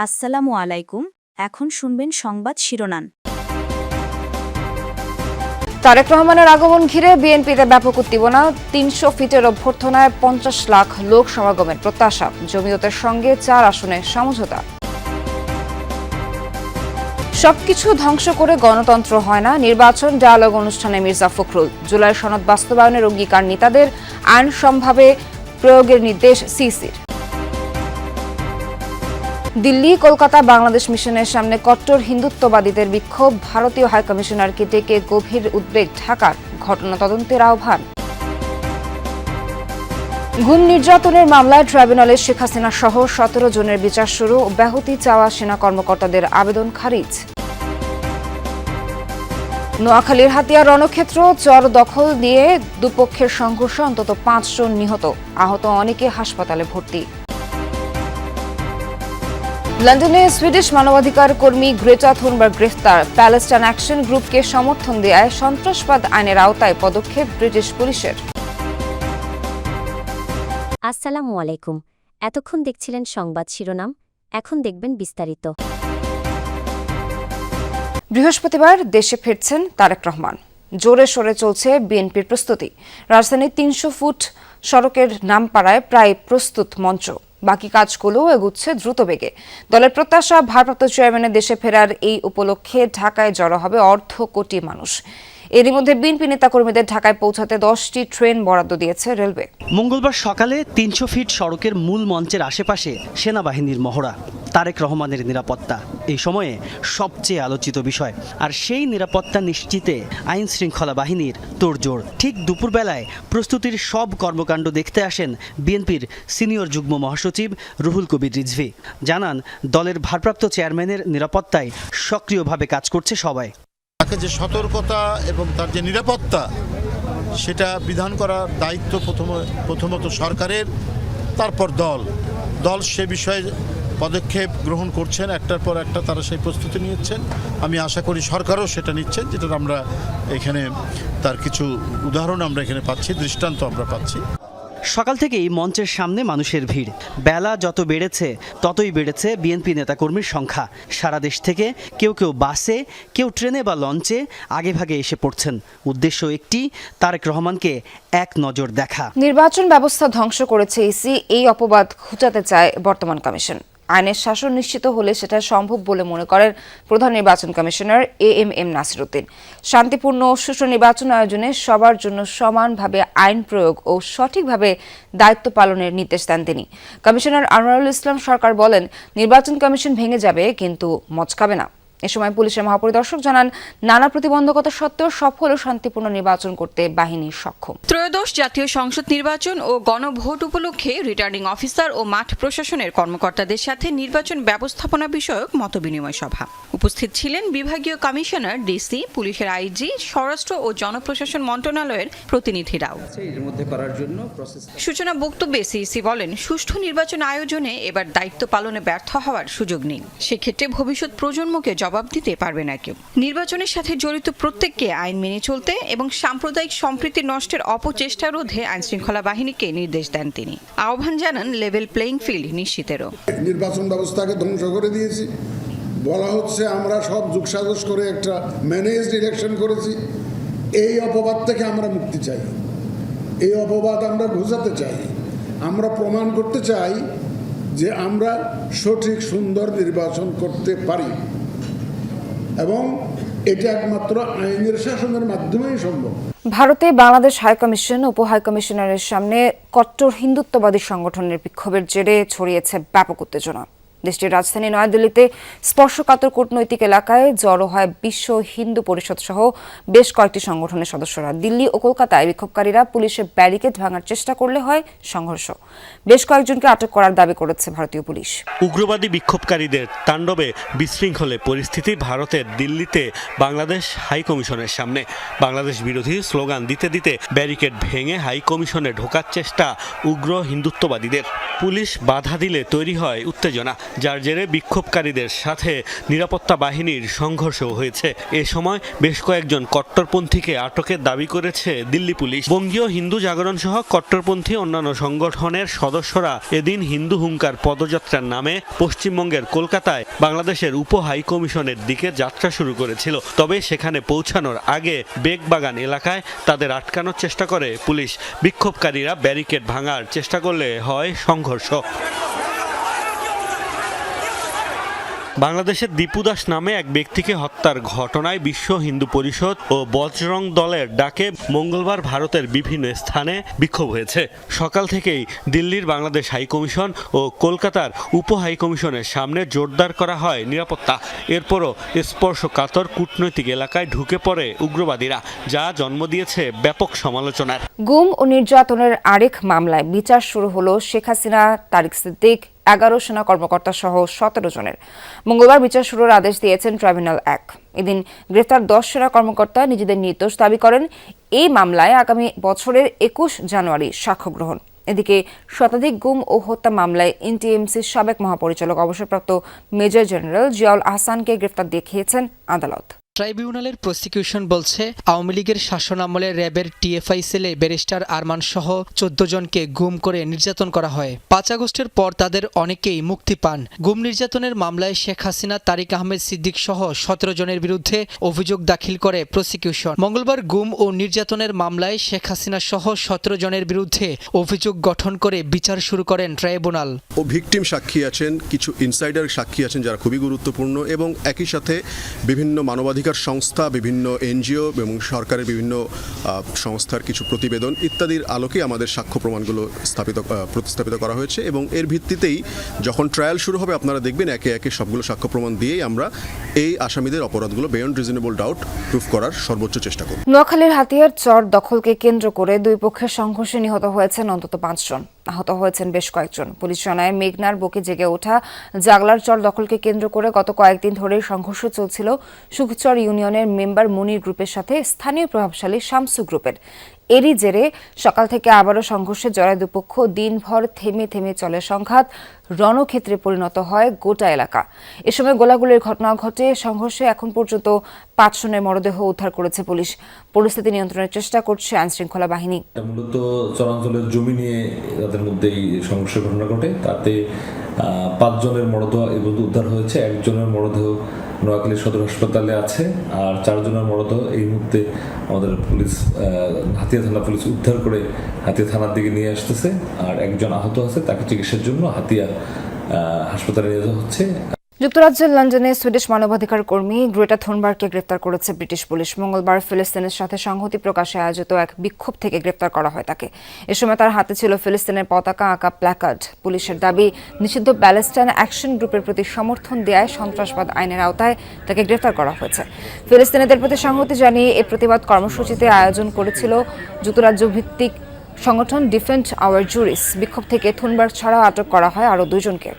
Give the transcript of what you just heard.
আসসালামু আলাইকুম। এখন শুনবেন সংবাদ শিরোনাম। তারেক রহমানের আগমন ঘিরে বিএনপিতে ব্যাপক উত্তেজনা। ৩০০ ফিটের অভ্যর্থনায় ৫০ লাখ লোক সমাগমের প্রত্যাশা। জমিয়তের সঙ্গে ৪ আসনে সমঝোতা। সবকিছু ধ্বংস করে গণতন্ত্র হয় না, নির্বাচন ডায়ালগ অনুষ্ঠানে মির্জা ফখরুল। জুলাই সনদ বাস্তবায়নের অঙ্গীকার নেতাদের, আইন সম্ভাবে প্রয়োগের নির্দেশ সিসির। দিল্লি কলকাতা বাংলাদেশ মিশনের সামনে কট্টর হিন্দুত্ববাদীদের বিক্ষোভ। ভারতীয় হাইকমিশনারকে ডেকে গভীর উদ্বেগ ঢাকার, ঘটনা তদন্তের আহ্বান। গুম নির্যাতনের মামলায় ট্রাইব্যুনালে শেখ হাসিনা সহ ১৭ জনের বিচার শুরু। ব্যাহতি চাওয়া সেনা কর্মকর্তাদের আবেদন খারিজ। নোয়াখালীর হাতিয়া রণক্ষেত্র চর দখল নিয়ে দুপক্ষের সংঘর্ষে অন্তত ৫ জন নিহত, আহত অনেকে হাসপাতালে ভর্তি। লন্ডনে সুইডিশ মানবাধিকার কর্মী গ্রেটা থুনবার্গ গ্রেফতার। প্যালেস্টাইন অ্যাকশন গ্রুপকে সমর্থন দেয়ায় সন্ত্রাসবাদ আইনের আওতায় পদক্ষেপ ব্রিটিশ পুলিশের। আসসালামু আলাইকুম। এতক্ষণ দেখছিলেন সংবাদ শিরোনাম, এখন দেখবেন বিস্তারিত। বৃহস্পতিবার দেশে ফিরছেন তারেক রহমান। জোরে সোরে চলছে বিএনপির প্রস্তুতি। রাজধানীর ৩০০ ফুট সড়কের নামপাড়ায় প্রায় প্রস্তুত মঞ্চ। বাকি কাজগুলো এগুচ্ছে দ্রুত বেগে। দলের প্রত্যাশা, ভারপ্রাপ্ত চেয়ারম্যানের দেশে ফেরার এই উপলক্ষে ঢাকায় জড়ো হবে অর্ধ কোটি মানুষ। এরই মধ্যে বিএনপি নেতাকর্মীদের ঢাকায় পৌঁছাতে 10টি ট্রেন বরাদ্দ দিয়েছে রেলওয়ে। মঙ্গলবার সকালে ৩০০ ফিট সড়কের মূল মঞ্চের আশেপাশে সেনাবাহিনীর মহড়া, তারেক রহমানের নিরাপত্তা এই সময়ে সবচেয়ে আলোচিত বিষয়। আর সেই নিরাপত্তা নিশ্চিতে আইন শৃঙ্খলা বাহিনীর তোড়জোড়। ঠিক দুপুরবেলায় প্রস্তুতির সব কর্মকাণ্ড দেখতে আসেন বিএনপির সিনিয়র যুগ্ম মহাসচিব রুহুল কবির রিজভী। জানান, দলের ভারপ্রাপ্ত চেয়ারম্যানের নিরাপত্তায় সক্রিয়ভাবে কাজ করছে সবাই। তাকে যে সতর্কতা এবং তার যে নিরাপত্তা, সেটা বিধান করার দায়িত্ব প্রথমত সরকারের, তারপর দল সে বিষয়ে পদক্ষেপ গ্রহণ করছেন, একটার পর একটা তারা সেই প্রস্তুতি নিচ্ছেন। আমি আশা করি সরকারও সেটা নিচ্ছেন, যেটা আমরা এখানে তার কিছু উদাহরণ আমরা এখানে পাচ্ছি, দৃষ্টান্ত আমরা পাচ্ছি। সকাল থেকেই মঞ্চের সামনে মানুষের ভিড়। বেলা যত বেড়েছে ততই বেড়েছে বিএনপি নেতাকর্মীর সংখ্যা। সারা দেশ থেকে কেউ বাসে, কেউ ট্রেনে বা লঞ্চে আগেভাগে এসে পড়ছেন। উদ্দেশ্য একটি, তারেক রহমানকে এক নজর দেখা। নির্বাচন ব্যবস্থা ধ্বংস করেছে ইসি, এই অপবাদ ঘুচাতে চায় বর্তমান কমিশন। আইনের শাসন নিশ্চিত হলে সেটা সম্ভব বলে মনে করেন প্রধান নির্বাচন কমিশনার এএমএম নাসির উদ্দিন। শান্তিপূর্ণ ও সুষ্ঠু নির্বাচন আয়োজনে সবার জন্য সমানভাবে আইন প্রয়োগ ও সঠিকভাবে দায়িত্ব পালনের নির্দেশ দেন তিনি। কমিশনার আনোয়ারুল ইসলাম সরকার বলেন, নির্বাচন কমিশন ভেঙে যাবে কিন্তু মচকাবে না। এ সময় পুলিশের মহাপরিদর্শক জানান, নানা প্রতিবন্ধকতা সত্ত্বেও সফল ও শান্তিপূর্ণ নির্বাচন করতে বাহিনী সক্ষম। ত্রয়োদশ জাতীয় সংসদ নির্বাচন ও গণভোট উপলক্ষে রিটার্নিং অফিসার ও মাঠ প্রশাসনের কর্মকর্তাদের সাথে নির্বাচন ব্যবস্থাপনা বিষয়ক মতবিনিময় সভা। উপস্থিত ছিলেন বিভাগীয় কমিশনার, ডিসি, পুলিশের আইজি, স্বরাষ্ট্র ও জনপ্রশাসন মন্ত্রণালয়ের প্রতিনিধিরাও। সূচনা বক্তব্যে সিইসি বলেন, সুষ্ঠু নির্বাচন আয়োজনে এবার দায়িত্ব পালনে ব্যর্থ হওয়ার সুযোগ নেই। সেক্ষেত্রে ভবিষ্যৎ প্রজন্মকে জবাব দিতে পারবে না কেউ। নির্বাচনের সাথে জড়িত প্রত্যেককে আইন মেনে চলতে এবং সাম্প্রদায়িক সম্প্রীতি নষ্টের অপচেষ্টা রোধে আইন শৃঙ্খলা বাহিনীকে নির্দেশ দেন তিনি। আহ্বান জানান লেভেল প্লেইং ফিল্ড নিশ্চিতেরও। নির্বাচন ব্যবস্থাকে ধ্বংস করে দিয়েছি বলা হচ্ছে, আমরা সব যুগসাজশ করে একটা ম্যানেজড ইলেকশন করেছি। এই অপবাদ থেকে আমরা মুক্তি চাই, এই অপবাদ আমরা ঘুচাতে চাই। আমরা প্রমাণ করতে চাই যে আমরা সঠিক সুন্দর নির্বাচন করতে পারি এবং এটা একমাত্র আইনের শাসনের মাধ্যমেই সম্ভব। ভারতে বাংলাদেশ হাইকমিশন উপ হাইকমিশনারের সামনে কট্টর হিন্দুত্ববাদী সংগঠনের বিক্ষোভের জেরে ছড়িয়েছে ব্যাপক উত্তেজনা। দেশটির রাজধানী নয়াদিল্লিতে স্পর্শকাতর কূটনৈতিক এলাকায় জড়ো হয় বিশ্ব হিন্দু পরিষদ সহ বেশ কয়েকটি সংগঠনের সদস্যরা। দিল্লি ও কলকাতায় বিক্ষোভকারীরা পুলিশের ব্যারিকেড ভাঙার চেষ্টা করলে হয় সংঘর্ষ। বেশ কয়েকজনকে আটক করার দাবি করেছে ভারতীয় পুলিশ। উগ্রবাদী বিক্ষোভকারীদের তাণ্ডবে বিশৃঙ্খলে পরিস্থিতি ভারতের দিল্লিতে বাংলাদেশ হাইকমিশনের সামনে। বাংলাদেশ বিরোধী স্লোগান দিতে দিতে ব্যারিকেড ভেঙে হাইকমিশনে ঢোকার চেষ্টা উগ্র হিন্দুত্ববাদীদের। পুলিশ বাধা দিলে তৈরি হয় উত্তেজনা। যার জেরে বিক্ষোভকারীদের সাথে নিরাপত্তা বাহিনীর সংঘর্ষও হয়েছে। এ সময় বেশ কয়েকজন কট্টরপন্থীকে আটকের দাবি করেছে দিল্লি পুলিশ। বঙ্গীয় হিন্দু জাগরণ সহ কট্টরপন্থী অন্যান্য সংগঠনের সদস্যরা এদিন হিন্দু হুঙ্কার পদযাত্রার নামে পশ্চিমবঙ্গের কলকাতায় বাংলাদেশের উপ হাই কমিশনের দিকে যাত্রা শুরু করেছিল। তবে সেখানে পৌঁছানোর আগে বেগবাগান এলাকায় তাদের আটকানোর চেষ্টা করে পুলিশ। বিক্ষোভকারীরা ব্যারিকেড ভাঙার চেষ্টা করলে হয় সংঘর্ষ। বাংলাদেশের দীপু দাস নামে এক ব্যক্তিকে হত্যার ঘটনায় বিশ্ব হিন্দু পরিষদ ও বজরং দলের ডাকে মঙ্গলবার ভারতের বিভিন্ন স্থানে বিক্ষোভ হয়েছে। সকাল থেকেই দিল্লির বাংলাদেশ হাই কমিশন ও কলকাতার উপ হাই কমিশনের সামনে জোরদার করা হয় নিরাপত্তা। এরপরও স্পর্শকাতর কূটনৈতিক এলাকায় ঢুকে পড়ে উগ্রবাদীরা, যা জন্ম দিয়েছে ব্যাপক সমালোচনার। গুম ও নির্যাতনের আরেক মামলায় বিচার শুরু হলো শেখ হাসিনা, তারিক সিদ্দিক, 11 সেনা কর্মকর্তা সহ 17 জনের। মঙ্গলবার বিচার শুরুর আদেশ দিয়েছেন ট্রাইব্যুনাল 1। এদিন গ্রেফতার 10 সেনা কর্মকর্তা নিজেদের নির্দোষ দাবি করেন। এই মামলায় আগামী বছরের 21 জানুয়ারি সাক্ষ্য গ্রহণ। এদিকে শতাধিক গুম ও হত্যা মামলায় এনটিএমসির সাবেক মহাপরিচালক অবসরপ্রাপ্ত মেজর জেনারেল জিয়াউল আহসানকে গ্রেফতার দেখিয়েছেন আদালত। ট্রাইব্যুনালের প্রসিকিউশন বলছে, আওয়ামী লীগের শাসনামলে র্যাবের টিএফআই সেলে ব্যারিস্টার আরমান সহ 14 জনকে গুম করে নির্যাতন করা হয়। 5 আগস্টের পর তাদের অনেকেই মুক্তি পান। গুম নির্যাতনের মামলায় শেখ হাসিনা, তারিক আহমেদ সিদ্দিক সহ 17 জনের বিরুদ্ধে অভিযোগ দাখিল করে প্রসিকিউশন। মঙ্গলবার গুম ও নির্যাতনের মামলায় শেখ হাসিনা সহ 17 জনের বিরুদ্ধে অভিযোগ গঠন করে বিচার শুরু করেন ট্রাইব্যুনাল। ও ভিকটিম সাক্ষী আছেন, কিছু ইনসাইডার সাক্ষী আছেন যারা খুবই গুরুত্বপূর্ণ, এবং একই সাথে বিভিন্ন মানবাধিকার সংস্থা, বিভিন্ন এনজিও এবং সরকারের বিভিন্ন সংস্থার কিছু প্রতিবেদন ইত্যাদির আলোকে আমাদের সাক্ষ্য প্রমাণগুলো প্রতিস্থাপিত করা হয়েছে। এবং এর ভিত্তিতেই যখন ট্রায়াল শুরু হবে আপনারা দেখবেন একে একে সবগুলো সাক্ষ্য প্রমাণ দিয়েই আমরা এই আসামিদের অপরাধগুলো বিয়ন্ড রিজনেবল ডাউট প্রুফ করার সর্বোচ্চ চেষ্টা করব। নোয়াখালীর হাতিয়ার চর দখলকে কেন্দ্র করে দুই পক্ষের সংঘর্ষে নিহত হয়েছেন অন্তত 5 জন, আহত হয়েছেন বেশ কয়েকজন। পুলিশ জানায়, মেঘনার বুকে জেগে ওঠা জাগলার চর দখলকে কেন্দ্র করে গত কয়েকদিন ধরে সংঘর্ষ চলছিল সুখচর ইউনিয়নের মেম্বার মুনির গ্রুপের সাথে স্থানীয় প্রভাবশালী শামসু গ্রুপের। এরই জেরে সকাল থেকে আবারও সংঘর্ষে জড়ায় দুপক্ষ। দিনভর থেমে থেমে চলে সংঘাত, রণক্ষেত্রে পরিণত হয় গোটা এলাকা। এ সময় গোলাগুলির ঘটনা ঘটে। সংঘর্ষে এখন পর্যন্ত 5 জনের মরদেহ উদ্ধার করেছে পুলিশ। পরিস্থিতি নিয়ন্ত্রণের চেষ্টা করছে আইনশৃঙ্খলা বাহিনী। মূলত চরাঞ্চলের জমি নিয়ে তাদের মধ্যে এই সংঘর্ষের ঘটনা ঘটে। তাতে 5 জনের মরদেহ উদ্ধার হয়েছে। 1 জনের মরদেহ নোয়াখালী সদর হাসপাতালে আছে, আর 4 জনের মরদেহ এই মুহূর্তে আমাদের পুলিশ হাতিয়া থানা পুলিশ উদ্ধার করে হাতিয়া থানার দিকে নিয়ে আসতেছে। আর 1 জন আহত আছে, তাকে চিকিৎসার জন্য হাতিয়া হাসপাতালে নিয়ে যাওয়া হচ্ছে। যুক্তরাজ্যের লন্ডনে সুইডিশ মানবাধিকার কর্মী গ্রেটা থুনবার্গকে গ্রেফতার করেছে ব্রিটিশ পুলিশ। মঙ্গলবার ফিলিস্তিনের সাথে সংহতি প্রকাশে আয়োজিত এক বিক্ষোভ থেকে গ্রেফতার করা হয় তাকে। এ সময় তার হাতে ছিল ফিলিস্তিনের পতাকা আঁকা প্ল্যাকার্ড। পুলিশের দাবি, নিষিদ্ধ প্যালেস্টাইন অ্যাকশন গ্রুপের প্রতি সমর্থন দেয়ায় সন্ত্রাসবাদ আইনের আওতায় তাকে গ্রেফতার করা হয়েছে। ফিলিস্তিনিদের প্রতি সংহতি জানিয়ে এই প্রতিবাদ কর্মসূচিতে আয়োজন করেছিল যুক্তরাজ্য ভিত্তিক সংগঠন ডিফেন্ড আওয়ার জুরিস। বিক্ষোভ থেকে থুনবার্গ ছাড়াও আটক করা হয় আরও 2 জনকে।